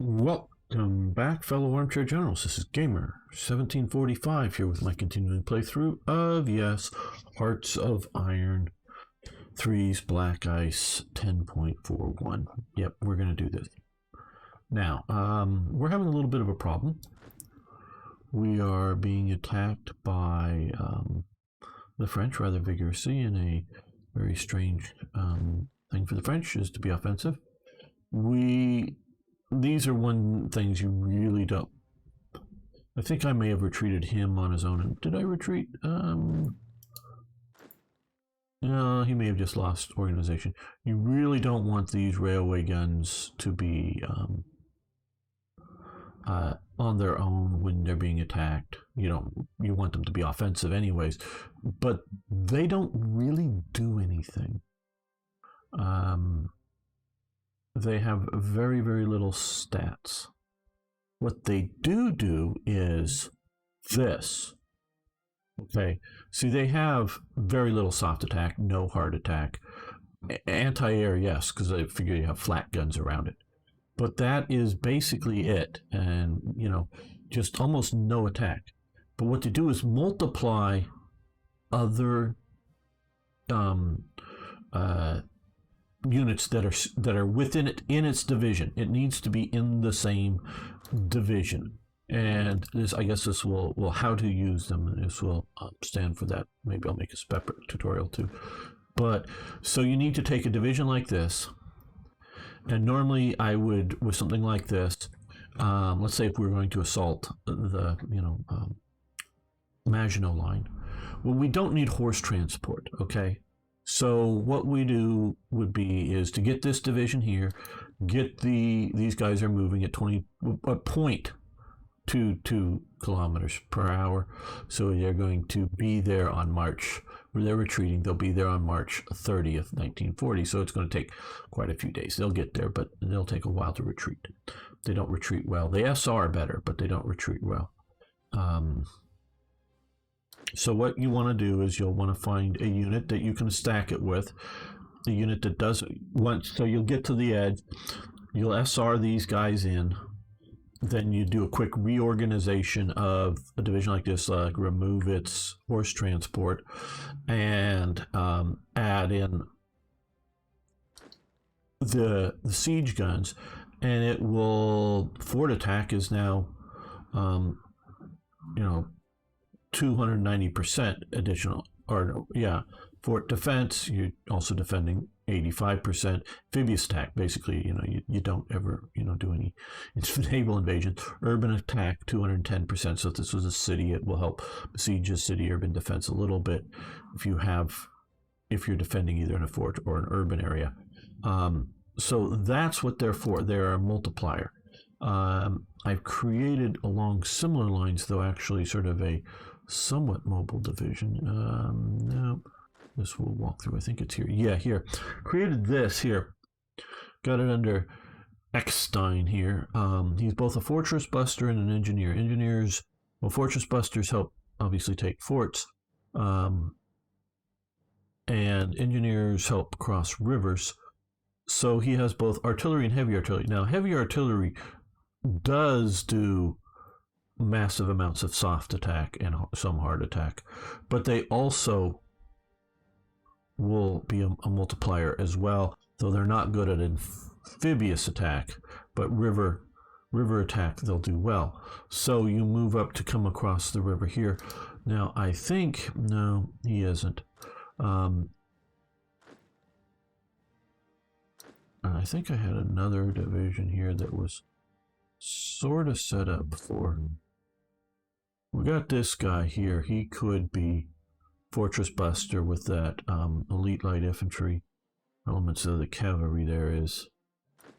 Welcome back, fellow armchair generals. This is Gamer 1745 here with my continuing playthrough of, yes, Hearts of Iron 3's Black Ice 10.41. Yep, we're going to do this. Now, we're having a little bit of a problem. We are being attacked by the French rather vigorously, in a very strange thing for the French is to be offensive. These are one things you really don't. I think I may have retreated him on his own. Did I retreat? No, he may have just lost organization. You really don't want these railway guns to be on their own when they're being attacked. You want them to be offensive anyways, but they don't really do anything. They have very, very little stats. What they do is this. Okay, see, they have very little soft attack, no hard attack. Anti-air, yes, because I figure you have flat guns around it. But that is basically it, and, just almost no attack. But what they do is multiply other units that are within it in its division. It needs to be in the same division, and I guess this will how to use them. This will stand for that. Maybe I'll make a separate tutorial too. But so you need to take a division like this, and normally I would, with something like this, let's say if we were going to assault the Maginot Line, well, we don't need horse transport, okay? So what we do would be is to get this division here, get these guys are moving at 0.22 kilometers per hour. So they're going to be there on March, where they're retreating. They'll be there on March 30th, 1940. So it's going to take quite a few days. They'll get there, but they'll take a while to retreat. They don't retreat well. They SR better, but they don't retreat well. So what you want to do is you'll want to find a unit that you can stack it with, a unit that does once. So you'll get to the edge, you'll SR these guys in, then you do a quick reorganization of a division like this, like remove its horse transport, and add in the siege guns, and it will, fort attack is now 290% additional, or fort defense, you're also defending 85%. Amphibious attack, basically, you don't ever, do any naval invasion. Urban attack, 210%. So if this was a city, it will help besiege a city. Urban defense a little bit if you're defending either in a fort or an urban area. So that's what they're for. They're a multiplier. I've created along similar lines, though, actually sort of a somewhat mobile division. No, this will walk through. I think it's here. Yeah, here. Created this here. Got it under Eckstein here. He's both a fortress buster and an engineer. Fortress busters help obviously take forts, and engineers help cross rivers. So he has both artillery and heavy artillery. Now, heavy artillery does do massive amounts of soft attack and some hard attack, but they also will be a multiplier as well, though they're not good at amphibious attack, but river attack they'll do well. So you move up to come across the river here. Now I think, no, he isn't. I think I had another division here that was sort of set up for. We got this guy here. He could be fortress buster with that elite light infantry. Elements of the cavalry there is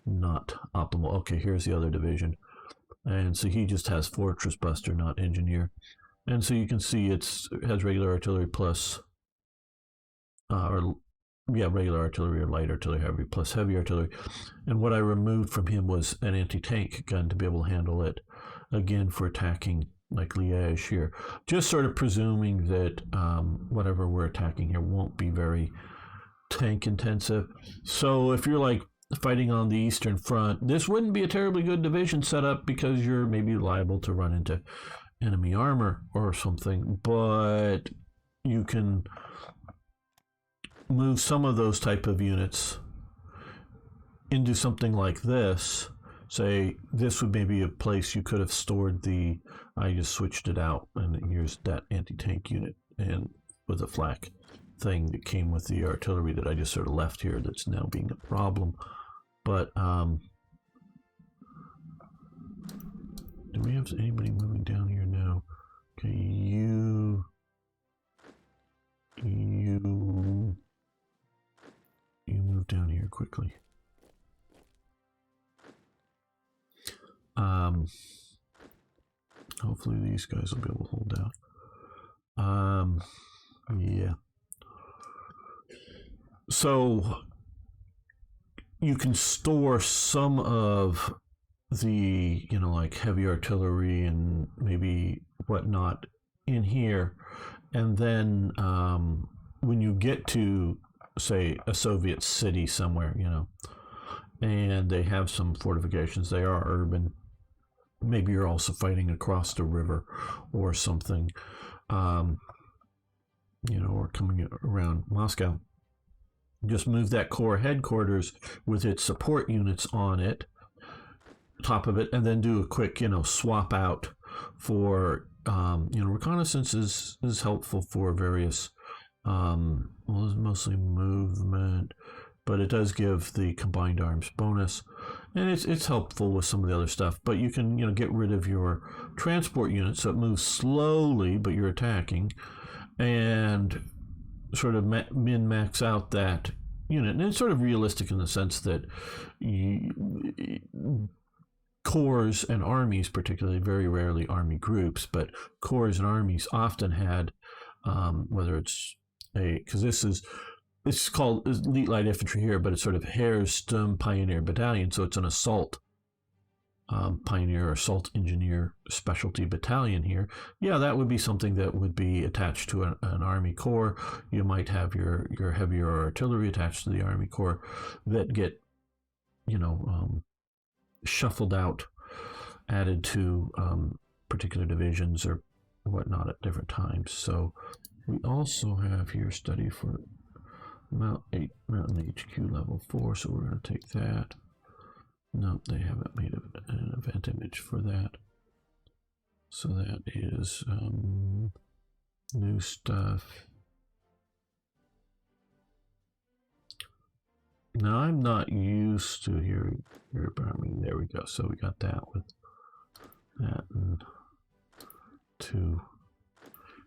not optimal. Okay, here's the other division, and so he just has fortress buster, not engineer. And so you can see it has regular artillery plus regular artillery or light artillery, heavy plus heavy artillery. And what I removed from him was an anti-tank gun to be able to handle it, again, for attacking like Liège here. Just sort of presuming that whatever we're attacking here won't be very tank intensive. So if you're like fighting on the Eastern Front, this wouldn't be a terribly good division setup because you're maybe liable to run into enemy armor or something, but you can move some of those type of units into something like this. Say this would maybe a place you could have stored the, I just switched it out and here's that anti-tank unit and with a flak thing that came with the artillery that I just sort of left here that's now being a problem. But do we have anybody moving down here now? Okay, you move down here quickly. Hopefully these guys will be able to hold out. Yeah. So you can store some of the, you know, like heavy artillery and maybe whatnot in here. And then when you get to, say, a Soviet city somewhere, you know, and they have some fortifications, they are urban. Maybe you're also fighting across the river or something, you know, or coming around Moscow. Just move that corps headquarters with its support units on it, top of it, and then do a quick, you know, swap out for, you know, reconnaissance is helpful for various, well, it's mostly movement, but it does give the combined arms bonus, and it's helpful with some of the other stuff. But you can, you know, get rid of your transport units so it moves slowly, but you're attacking, and sort of min-max out that unit. And it's sort of realistic in the sense that corps and armies, particularly, very rarely army groups, but corps and armies often had, whether it's because this is called elite light infantry here, but it's sort of Heeresturm Pioneer Battalion, so it's an assault pioneer or assault engineer specialty battalion here. Yeah, that would be something that would be attached to an army corps. You might have your heavier artillery attached to the army corps that get, you know, shuffled out, added to particular divisions or whatnot at different times. So we also have here study for Mountain HQ level 4, so we're going to take that. No, they haven't made an event image for that. So that is new stuff. Now I'm not used to here, but I mean, there we go. So we got that with that and 2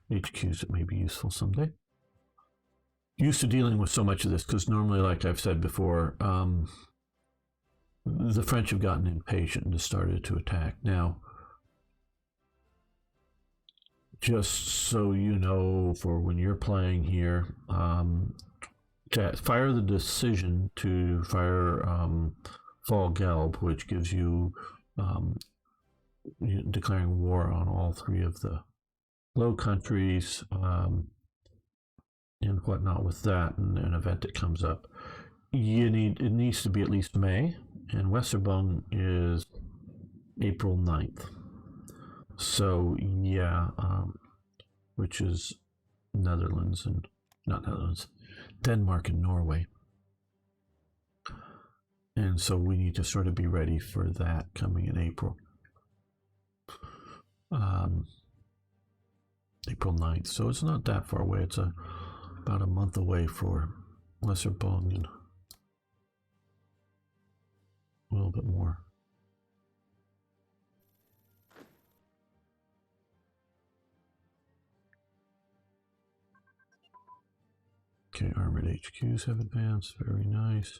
HQs that may be useful someday. Used to dealing with so much of this because normally, like I've said before, the French have gotten impatient and started to attack. Now, just so you know, for when you're playing here, to fire the decision to fire Fall Gelb, which gives you declaring war on all 3 of the Low Countries and whatnot with that, and an event that comes up. It needs to be at least May, and Westerborn is April 9th. So yeah, which is Netherlands and not Netherlands, Denmark and Norway. And so we need to sort of be ready for that coming in April. April 9th. So it's not that far away. It's about a month away for Westerborn and a little bit more. Okay, armored HQs have advanced. Very nice.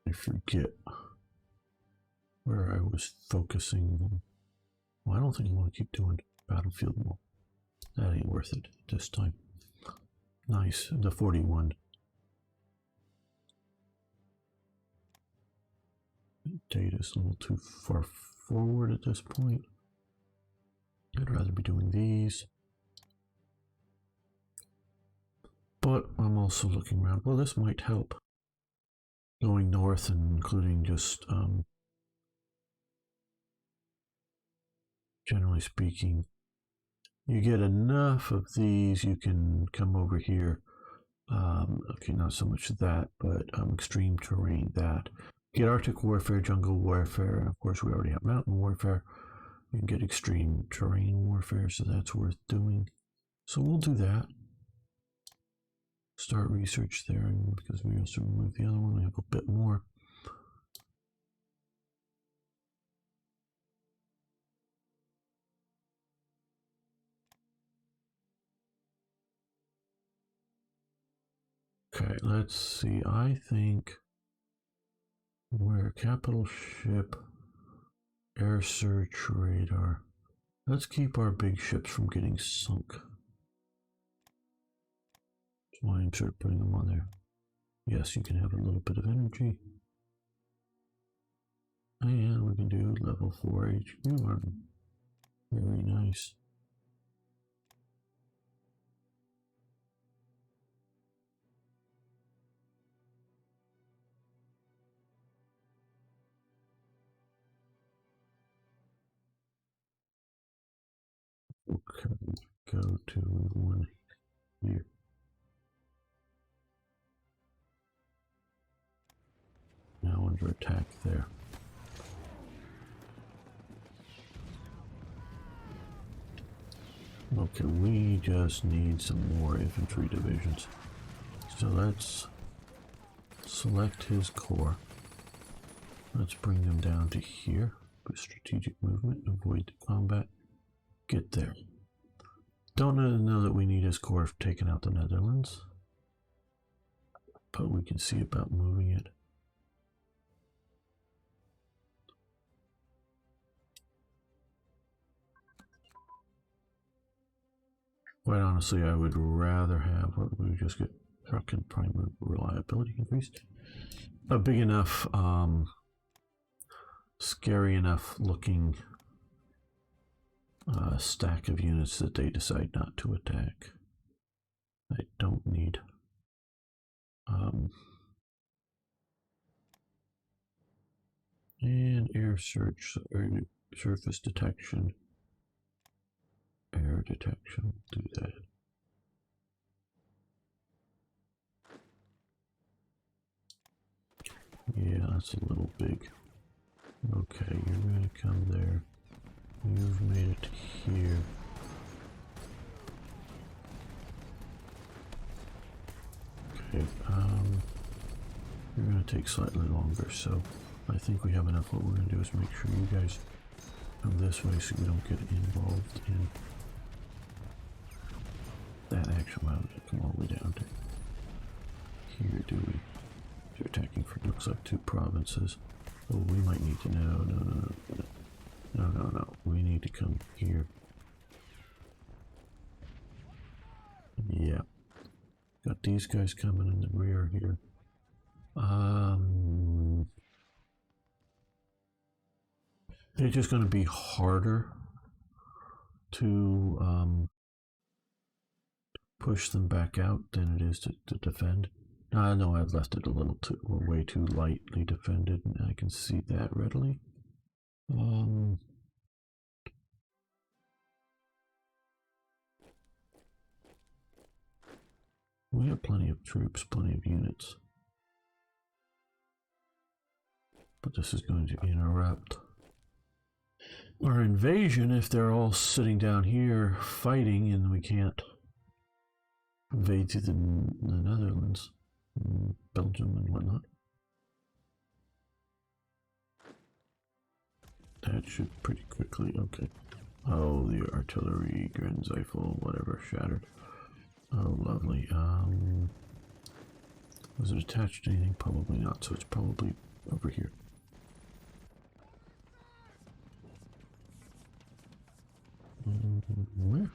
I forget where I was focusing. Well, I don't think I want to keep doing battlefield more. That ain't worth it this time. Nice, the 41. Data's a little too far forward at this point. I'd rather be doing these. But I'm also looking around. Well, this might help. Going north and including just, generally speaking, you get enough of these, you can come over here. Okay, not so much that, but extreme terrain, that. Get Arctic warfare, jungle warfare, and of course we already have mountain warfare. We can get extreme terrain warfare, so that's worth doing. So we'll do that. Start research there, and because we also removed the other one, we have a bit more. Okay, let's see. I think we're capital ship, air search radar. Let's keep our big ships from getting sunk. That's why I'm sort of putting them on there. Yes, you can have a little bit of energy. And we can do level 4 HQ army. Very nice. Okay, go to one here. Now under attack there. Okay, we just need some more infantry divisions. So let's select his corps. Let's bring them down to here. With strategic movement, avoid the combat. Get there. Don't know that we need his corps taking out the Netherlands, but we can see about moving it. Quite honestly, I would rather have what we just get truck and primary reliability increased. A big enough, scary enough looking stack of units that they decide not to attack. I don't need. And air search, or surface detection, air detection, do that. Yeah, that's a little big. Okay, you're going to come there. You've made it here. Okay, you're going to take slightly longer, so I think we have enough. What we're going to do is make sure you guys come this way so we don't get involved in that action. Wow, come all the way down to here, do we? They're attacking for, looks like, 2 provinces. Oh, we might need to know. No. We need to come here. Yeah. Got these guys coming in the rear here. They're just going to be harder to push them back out than it is to defend. No, I've left it a little too, way too lightly defended, and I can see that readily. We have plenty of troops, plenty of units. But this is going to interrupt our invasion if they're all sitting down here fighting and we can't invade through the Netherlands, Belgium and whatnot. That should pretty quickly, okay. Oh, the artillery, Grenzifel, whatever, shattered. Oh, lovely. Was it attached to anything? Probably not, so it's probably over here. Where?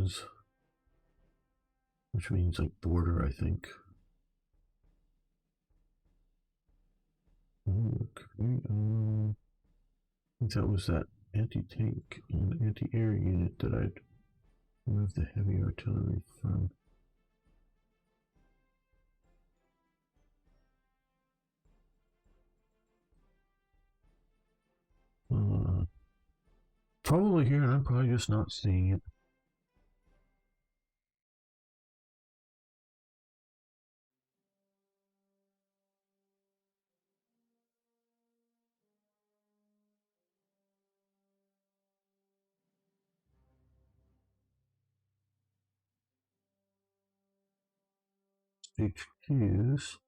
was, which means like border, I think. Okay, I think that was that anti-tank and anti-air unit that I'd moved the heavy artillery from. Probably here, and I'm probably just not seeing it. HQs.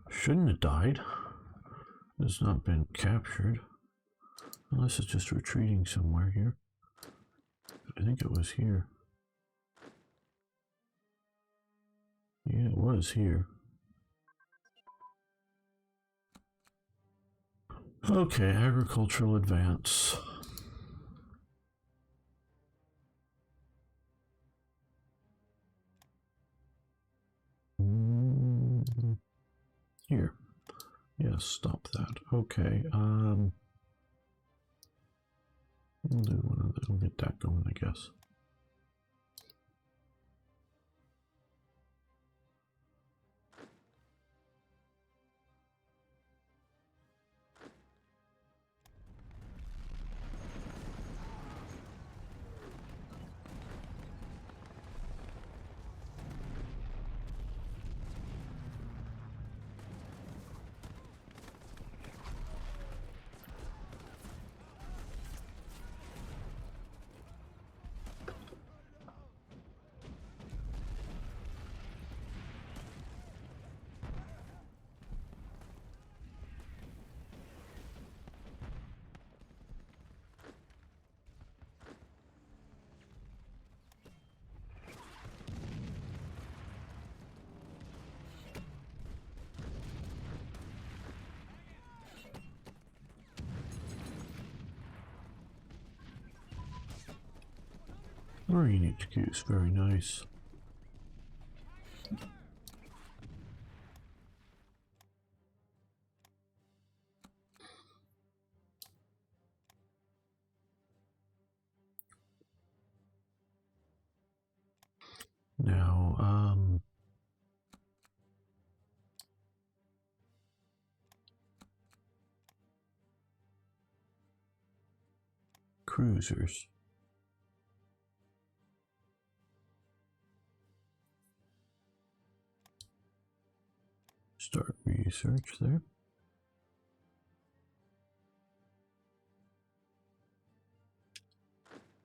Shouldn't have died. It's not been captured. Unless it's just retreating somewhere here. I think it was here. Yeah, it was here. Okay, agricultural advance. Here. Yes, stop that. Okay, we'll do one of that. We'll get that going, I guess. Marine HQ is very nice. Now, cruisers. Start research there.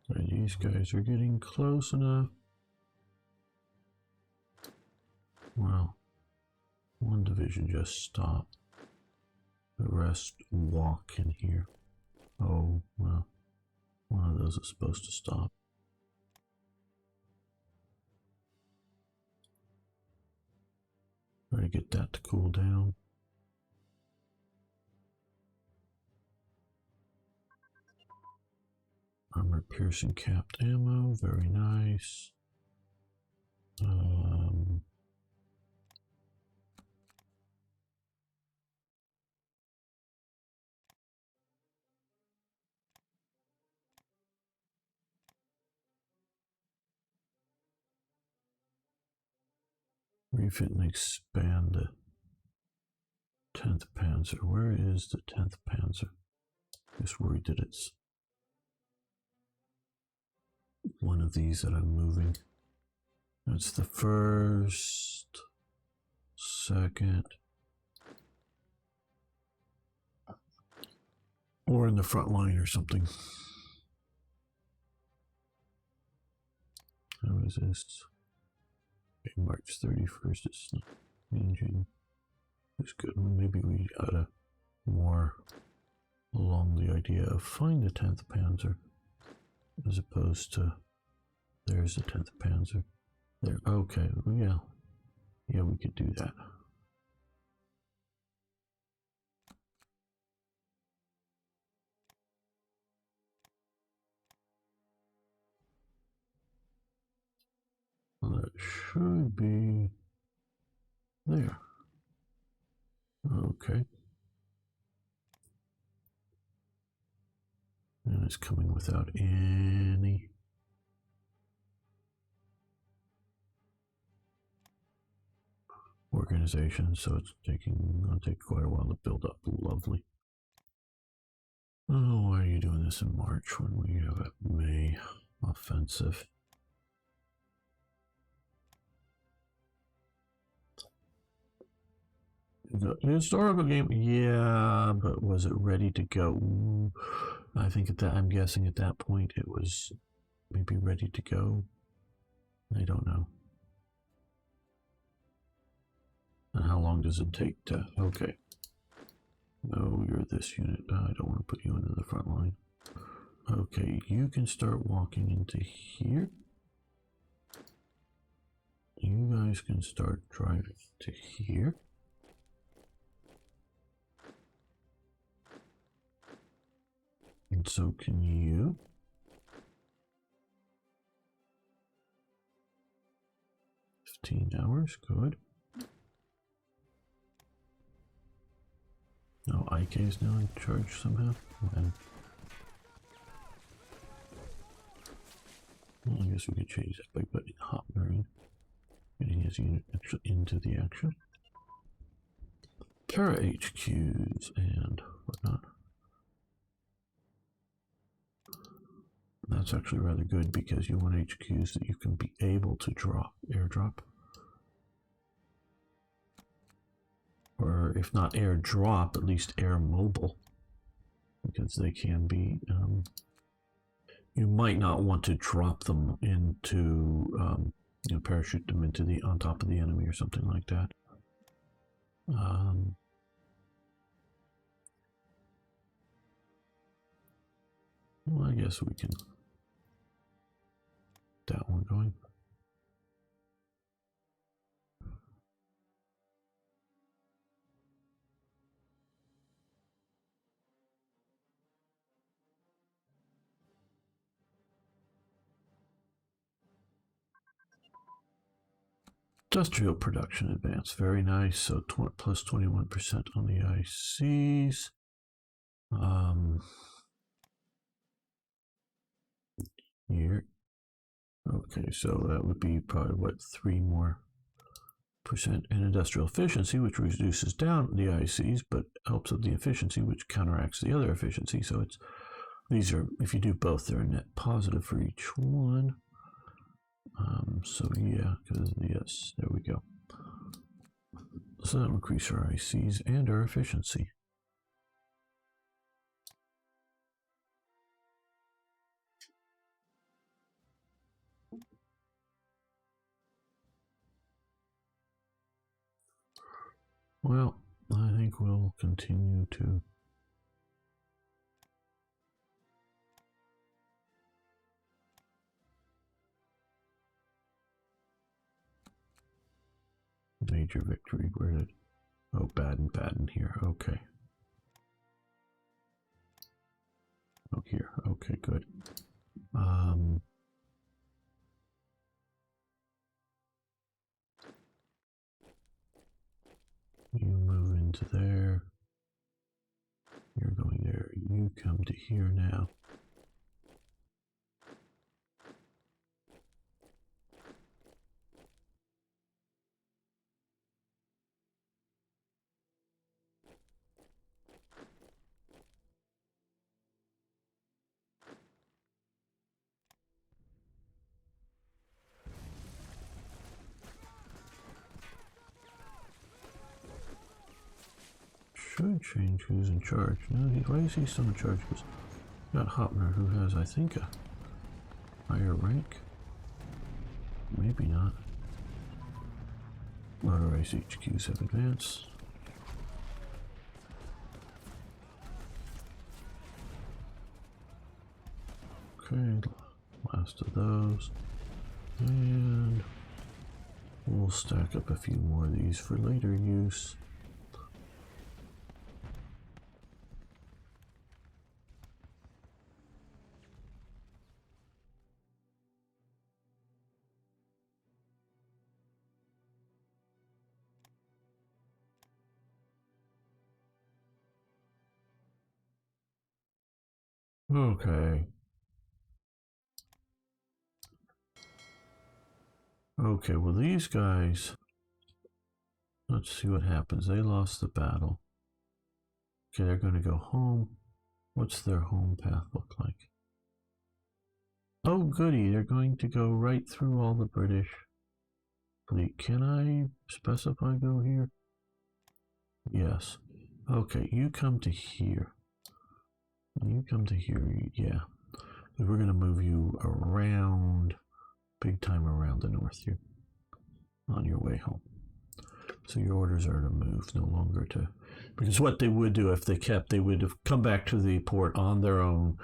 Right, these guys are getting close enough. Well, one division just stopped. The rest walk in here. Oh, well, one of those is supposed to stop. Try to get that to cool down. Armor piercing capped ammo, very nice. Refit and expand the 10th Panzer. Where is the 10th Panzer? Just worried that it's one of these that I'm moving. That's the first, second, or in the front line or something. How is this? Okay, March 31st, it's not changing. It's good. Maybe we ought to more along the idea of find the 10th Panzer as opposed to there's the 10th Panzer. There, okay, yeah. Yeah, we could do that. Well, that should be there. Okay. And it's coming without any organization, so it's gonna take quite a while to build up. Lovely. Oh, why are you doing this in March when we have a May offensive? The historical game, yeah, but was it ready to go? I think I'm guessing at that point it was maybe ready to go. I don't know. And how long does it take to? Okay. No, you're this unit. I don't want to put you into the front line. Okay, you can start walking into here. You guys can start driving to here. And so can you. $15, good. No, IK is now in charge somehow. Okay. Well, I guess we could change that by putting Hopner in, getting his unit actually into the action. Para HQs and whatnot. That's actually rather good because you want HQs that you can be able to airdrop. Or if not airdrop, at least air mobile. Because they can be, you might not want to drop them into, you know, parachute them into on top of the enemy or something like that. Well, I guess we can get that one going. Industrial production advance, very nice. So plus 21% on the ICs. Here. Okay, so that would be probably what, 3% more in industrial efficiency, which reduces down the ICs, but helps with the efficiency, which counteracts the other efficiency. So it's these are, if you do both, they're a net positive for each one. So yeah, because yes, there we go. So that'll increase our ICs and our efficiency. Well, I think we'll continue to major victory. Where did, oh, Baden here, okay. Oh, here, okay, good. You move into there. You're going there. You come to here now. Should change who's in charge. No, why is he still in charge? Because got Hopner, who has, I think, a higher rank. Maybe not. Motor race HQs have advanced. Okay, last of those. And We'll stack up a few more of these for later use. Okay. Okay, well these guys, let's see what happens. They lost the battle. Okay, they're going to go home. What's their home path look like? Oh goody, they're going to go right through all the British fleet. Can I specify go here? Yes. Okay, you come to here. You come to here, yeah. We're going to move you around, big time around the north here on your way home. So your orders are to move, no longer to, because what they would do if they kept, they would have come back to the port on their own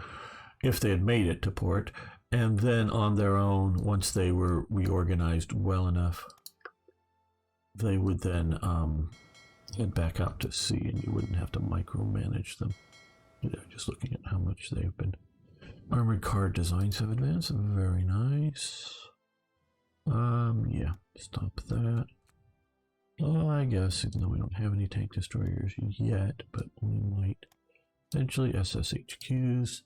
if they had made it to port, and then on their own, once they were reorganized well enough, they would then head back out to sea, and you wouldn't have to micromanage them. Just looking at how much they've been. Armored car designs have advanced. Very nice. Yeah, stop that. I guess, even though we don't have any tank destroyers yet, but we might eventually. SSHQs.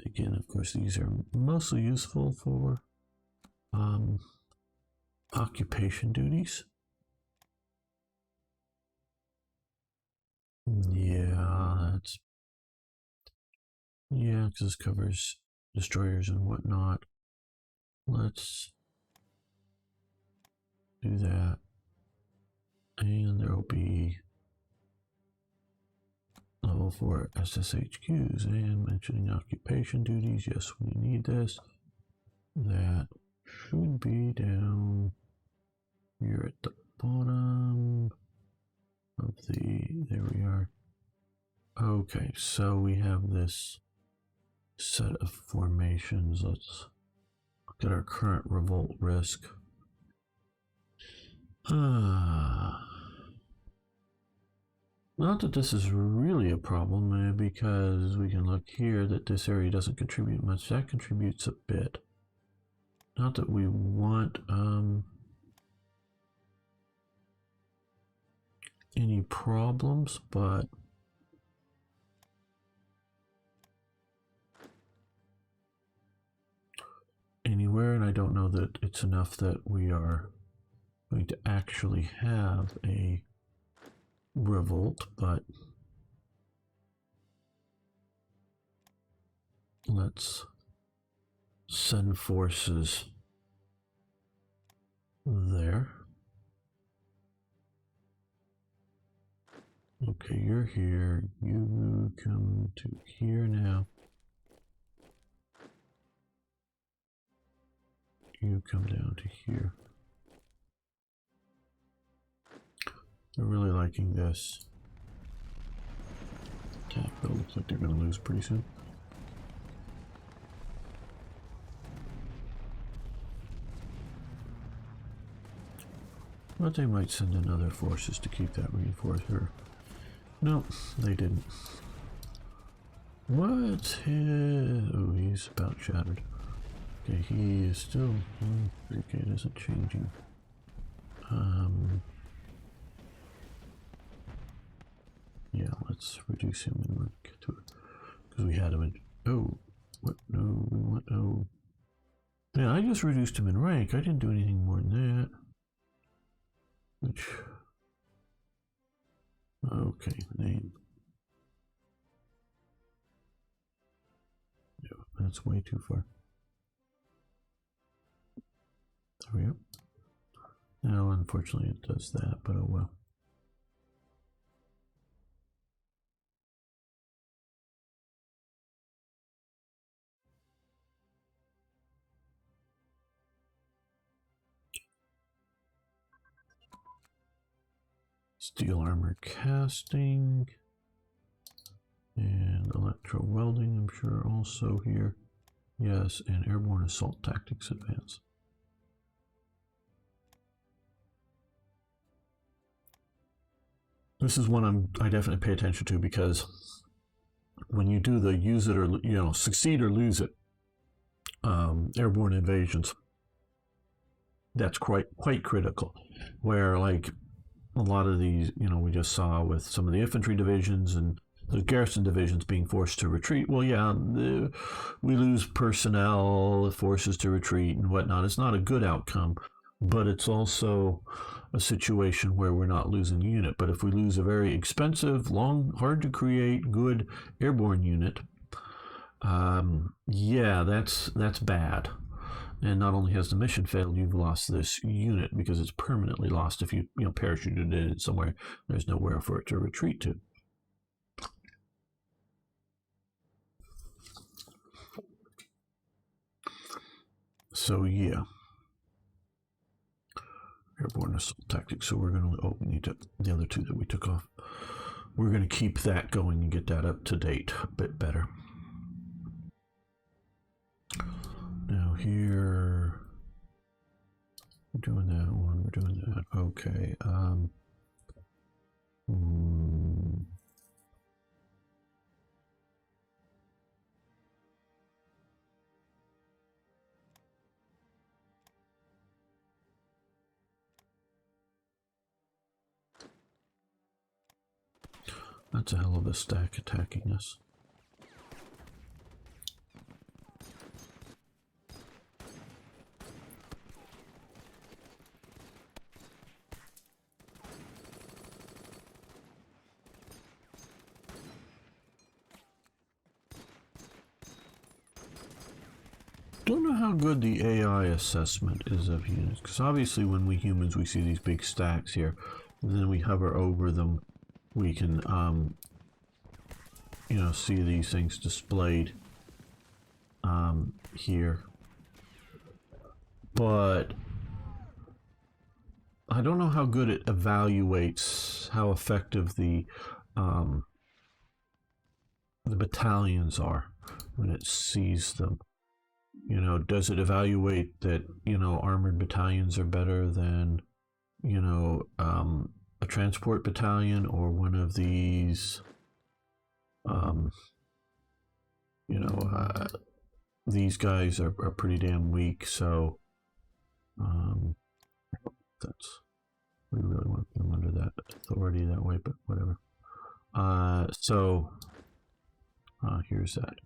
Again, of course, these are mostly useful for occupation duties. Yeah, that's because this covers destroyers and whatnot. Let's do that, and there will be level 4 SSHQs. And mentioning occupation duties, yes, we need this. That should be down here at the bottom of the, there we are. Okay, so we have this set of formations. Let's look at our current revolt risk. Not that this is really a problem, because we can look here that this area doesn't contribute much. That contributes a bit. Not that we want any problems, but anywhere, and I don't know that it's enough that we are going to actually have a revolt, but let's send forces there. Okay, you're here. You come to here now. You come down to here. They're really liking this attack, but it looks like they're going to lose pretty soon. But they might send in other forces to keep that reinforced. Nope, they didn't. What's his... Oh, he's about shattered. Okay, he is still... Okay, it isn't changing. Yeah, let's reduce him in rank to it. Because we had him in... Oh, what? No, we want... Oh. Yeah, I just reduced him in rank. I didn't do anything more than that. Which... Okay, name. Yeah, that's way too far. There we go. Now, unfortunately, it does that, but oh well. Steel armor casting and electro welding, I'm sure, also here. Yes, and airborne assault tactics advance. This is one I definitely pay attention to, because when you do the use it or succeed or lose it airborne invasions, that's quite critical. Where, like, a lot of these, we just saw with some of the infantry divisions and the garrison divisions being forced to retreat. Well, yeah, we lose personnel, forces to retreat and whatnot. It's not a good outcome, but it's also a situation where we're not losing a unit. But if we lose a very expensive, long, hard to create, good airborne unit, yeah, that's bad. And not only has the mission failed, you've lost this unit because it's permanently lost if you parachuted in somewhere. There's nowhere for it to retreat to. So yeah, airborne assault tactics. So we're going to we need to, the other two that we took off. We're going to keep that going and get that up to date a bit better. Now here, we're doing that one. We're doing that. Okay. That's a hell of a stack attacking us. Don't know how good the AI assessment is of units, because obviously when we humans, we see these big stacks here, and then we hover over them, we can see these things displayed here, but I don't know how good it evaluates how effective the battalions are when it sees them. Does it evaluate that armored battalions are better than a transport battalion, or one of these these guys are pretty damn weak, so that's, we really want them under that authority that way, but whatever. So here's that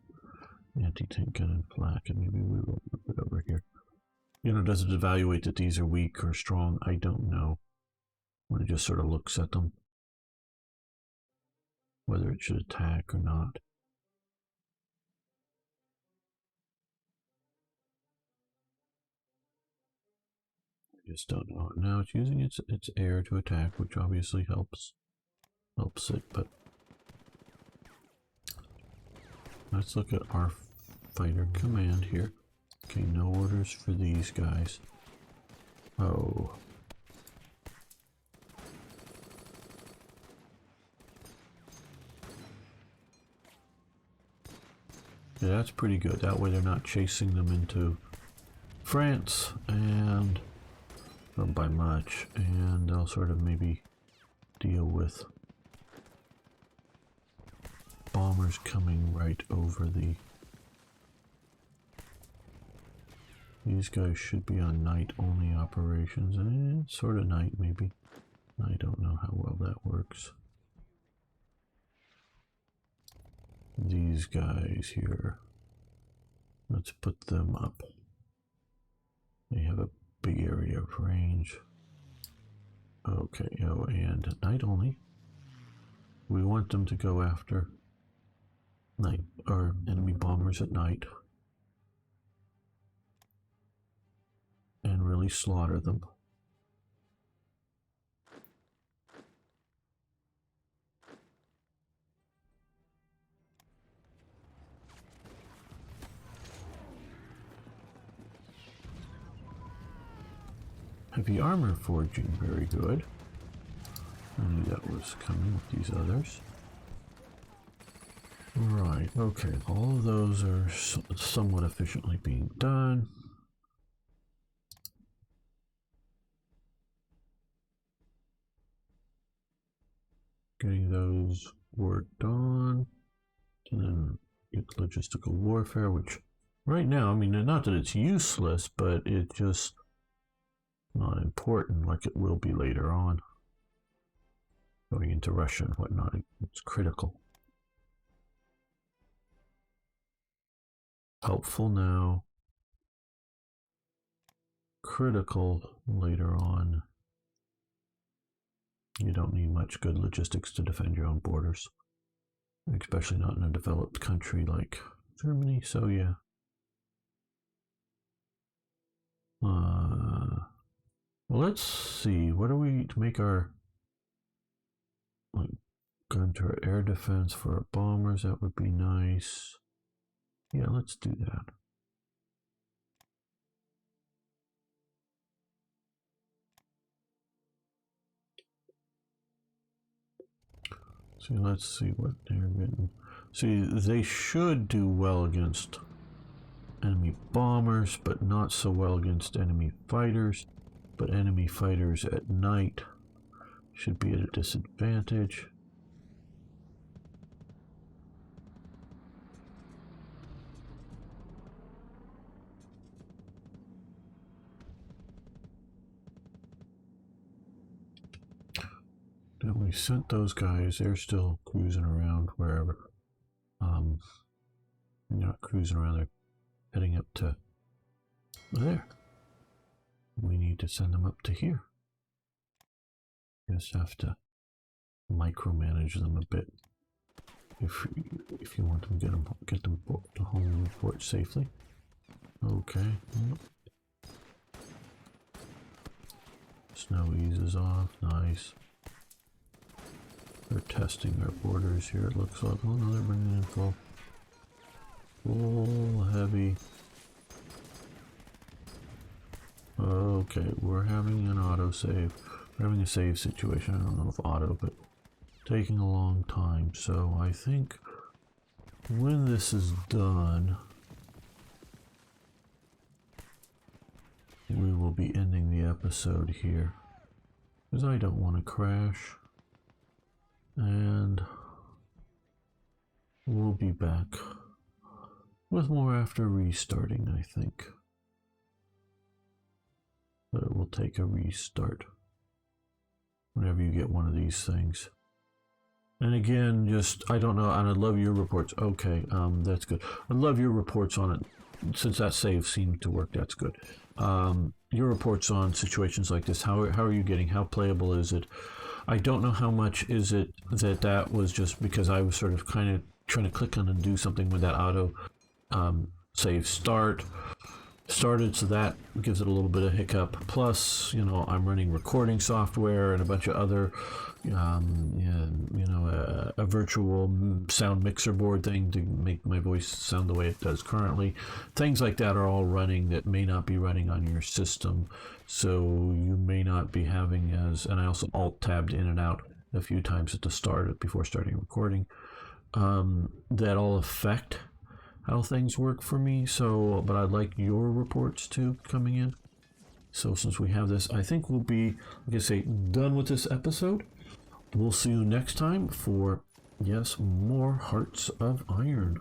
anti-tank gun and flak, and maybe we will move it over here. Does it evaluate that these are weak or strong? I don't know. When it just sort of looks at them, whether it should attack or not. I just don't know. Now it's using its air to attack, which obviously helps it, but let's look at our fighter command here. Okay, no orders for these guys. Oh. Yeah, that's pretty good. That way they're not chasing them into France, and by much, and they'll sort of maybe deal with bombers coming right over the... These guys should be on night-only operations, and sort of night, maybe. I don't know how well that works. These guys here, let's put them up. They have a big area of range. Okay, oh, and night only. We want them to go after night, or enemy bombers at night, and really slaughter them. Heavy armor forging, very good. I knew that was coming with these others. Right, okay, all of those are somewhat efficiently being done. is worked on. And then it's logistical warfare, which right now, I mean, not that it's useless, but it's just not important like it will be later on. Going into Russia and whatnot, it's critical. Helpful now. Critical later on. You don't need much good logistics to defend your own borders, especially not in a developed country like Germany. So yeah. Well, let's see. What do we to make our like gun turret air defense for our bombers? That would be nice. Yeah, let's do that. So let's see what they're getting. See, they should do well against enemy bombers, but not so well against enemy fighters. But enemy fighters at night should be at a disadvantage. And we sent those guys. They're still cruising around wherever. They're not cruising around. They're heading up to there. We need to send them up to here. Just have to micromanage them a bit. If you want them, get them to home port safely. Okay. Snow eases off. Nice. They're testing our borders here. It looks like. Oh no, they're bringing in full heavy. Okay, we're having an autosave. We're having a save situation. I don't know if auto, but taking a long time. So I think when this is done, we will be ending the episode here because I don't want to crash. And we'll be back with more after restarting, I think. But it will take a restart whenever you get one of these things. And again, just, I don't know, and I'd love your reports. Okay, that's good. I'd love your reports on it. Since that save seemed to work, that's good. Your reports on situations like this. How are you getting? How playable is it? I don't know how much is it that was just because I was sort of kind of trying to click on and do something with that auto save started, so that gives it a little bit of hiccup. Plus, you know, I'm running recording software and a bunch of other, a virtual sound mixer board thing to make my voice sound the way it does currently. Things like that are all running that may not be running on your system. So you may not be having and I also alt-tabbed in and out a few times at the start before starting recording. That all affect how things work for me. So, but I'd like your reports too coming in. So since we have this, I think we'll be, like I say, done with this episode. We'll see you next time for, yes, more Hearts of Iron.